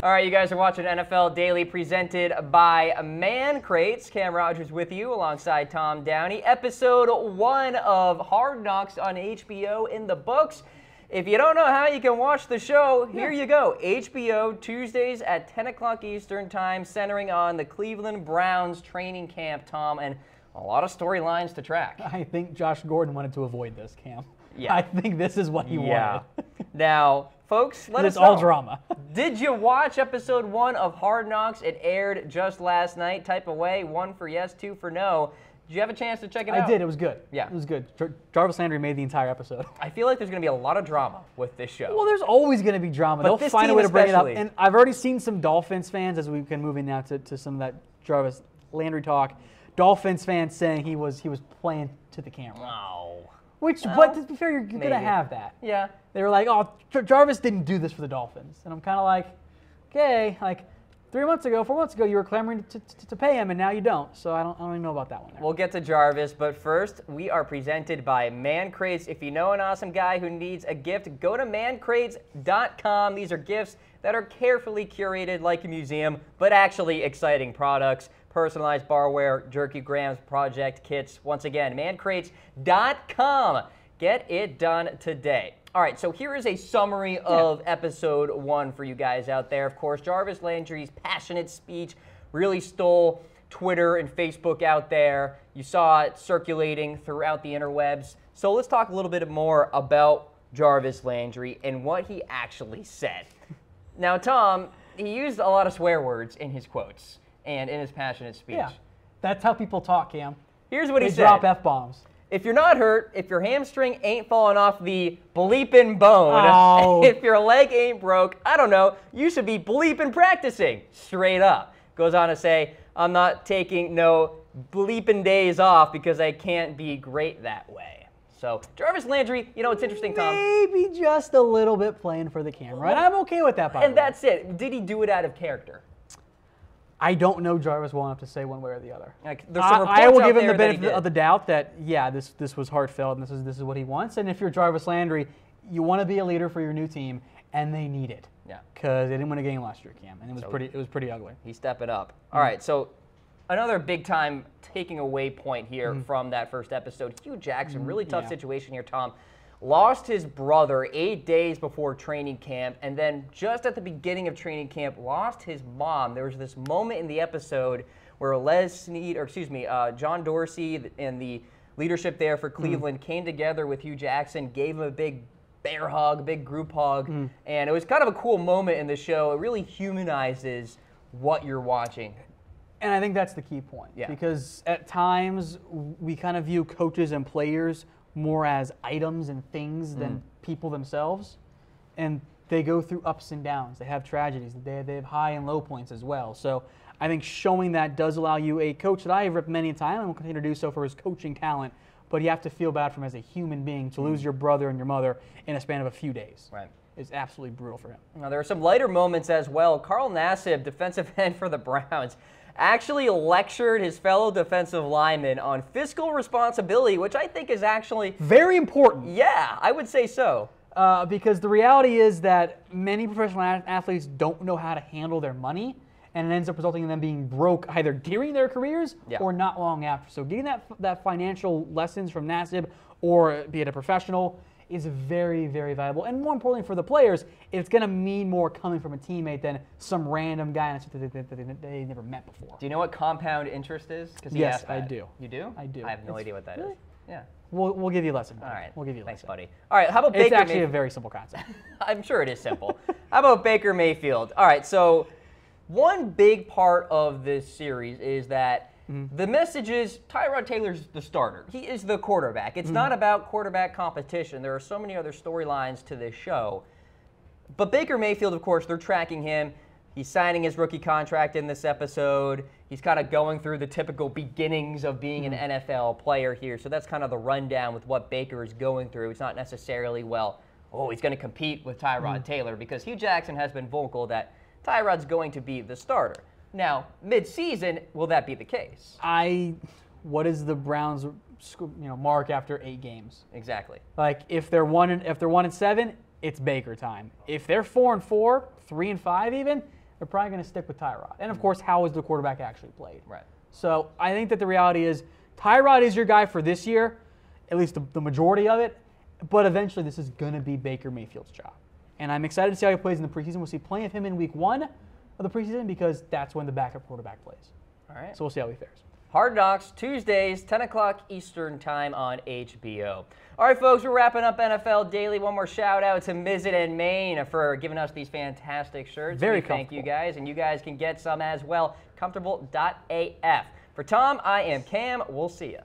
All right, you guys are watching NFL Daily presented by Man Crates. Cam Rogers with you alongside Tom Downey. Episode 1 of Hard Knocks on HBO in the books. If you don't know how you can watch the show, here you go. HBO Tuesdays at 10 o'clock Eastern Time, centering on the Cleveland Browns training camp, Tom, and a lot of storylines to track. I think Josh Gordon wanted to avoid this, Cam. Yeah. I think this is what he wanted. Now, folks, let us know. It's all drama. Did you watch episode 1 of Hard Knocks? It aired just last night. Type away, 1 for yes, 2 for no. Did you have a chance to check it out? I did. It was good. Yeah. It was good. Jarvis Landry made the entire episode. I feel like there's going to be a lot of drama with this show. Well, there's always going to be drama. But They'll find a way to bring it up. And I've already seen some Dolphins fans, as we can move in now to some of that Jarvis Landry talk, Dolphins fans saying he was playing to the camera. Oh. Which, but to be fair, you're going to have that. Yeah. They were like, oh, Jarvis didn't do this for the Dolphins. And I'm kind of like, okay, like 4 months ago, you were clamoring to pay him, and now you don't. So I don't even know about that one there. We'll get to Jarvis, but first, we are presented by Man Crates. If you know an awesome guy who needs a gift, go to mancrates.com. These are gifts that are carefully curated like a museum, but actually exciting products. Personalized barware, jerky grams, project kits. Once again, mancrates.com. Get it done today. All right, so here is a summary of episode 1 for you guys out there. Of course, Jarvis Landry's passionate speech really stole Twitter and Facebook out there. You saw it circulating throughout the interwebs. So let's talk a little bit more about Jarvis Landry and what he actually said. Now, Tom, he used a lot of swear words in his quotes and in his passionate speech. Yeah, that's how people talk, Cam. Here's what he said. They drop F-bombs. If you're not hurt, if your hamstring ain't falling off the bleeping bone, if your leg ain't broke, I don't know, you should be bleeping practicing. Straight up. Goes on to say, I'm not taking no bleeping days off because I can't be great that way. So, Jarvis Landry, you know, it's interesting, Tom. Maybe just a little bit playing for the camera, and I'm okay with that, by the way. And that's it. Did he do it out of character? I don't know Jarvis well enough to say one way or the other. Like, I will give him the benefit of the doubt that, yeah, this was heartfelt and this is what he wants. And if you're Jarvis Landry, you want to be a leader for your new team, and they need it. Yeah. Because they didn't win a game last year, Cam, and it was pretty ugly. He's stepping up. All right, so another big-time taking away point here from that first episode. Hugh Jackson, really tough situation here, Tom. Lost his brother 8 days before training camp, and then just at the beginning of training camp, lost his mom. There was this moment in the episode where John Dorsey and the leadership there for Cleveland came together with Hugh Jackson, gave him a big bear hug, big group hug, and it was kind of a cool moment in the show. It really humanizes what you're watching. And I think that's the key point, because at times we kind of view coaches and players more as items and things than people themselves, and they go through ups and downs. They have tragedies. They have high and low points as well. So I think showing that does allow you, a coach that I have ripped many a time and will continue to do so for his coaching talent, but you have to feel bad for him as a human being to lose your brother and your mother in a span of a few days. Right. It's absolutely brutal for him. Now, there are some lighter moments as well. Carl Nassib, defensive end for the Browns, actually lectured his fellow defensive lineman on fiscal responsibility, which I think is actually very important. Yeah, I would say so. Because the reality is that many professional athletes don't know how to handle their money, and it ends up resulting in them being broke either during their careers or not long after. So getting that financial lessons from Nassib, or be it a professional, is very, very valuable. And more importantly for the players, it's going to mean more coming from a teammate than some random guy that they never met before. Do you know what compound interest is? Yes, I do. You do? I do. I have no idea what that is. Yeah. We'll give you a lesson. All right. We'll give you a Thanks, lesson. buddy. All right, how about Baker Mayfield? It's actually Mayfield? a very simple concept. I'm sure it is simple. How about Baker Mayfield? All right, so one big part of this series is that the message is Tyrod Taylor's the starter. He is the quarterback. It's not about quarterback competition. There are so many other storylines to this show. But Baker Mayfield, of course, they're tracking him. He's signing his rookie contract in this episode. He's kind of going through the typical beginnings of being an NFL player here. So that's kind of the rundown with what Baker is going through. It's not necessarily, he's going to compete with Tyrod Taylor, because Hugh Jackson has been vocal that Tyrod's going to be the starter. Now, mid-season, will that be the case? What is the Browns' mark after 8 games? Exactly. Like if they're 1-7, it's Baker time. If they're 4-4, 3-5 even, they're probably going to stick with Tyrod. And, of course, how is the quarterback actually played? Right. So I think that the reality is Tyrod is your guy for this year, at least the majority of it, but eventually this is going to be Baker Mayfield's job. And I'm excited to see how he plays in the preseason. We'll see plenty of him in week 1 of the preseason because that's when the backup quarterback plays. All right. So we'll see how he fares. Hard Knocks, Tuesdays, 10 o'clock Eastern Time on HBO. All right, folks, we're wrapping up NFL Daily. One more shout-out to Mizit and Maine for giving us these fantastic shirts. Very comfortable. Thank you, guys, and you guys can get some as well. Comfortable.af. For Tom, I am Cam. We'll see you.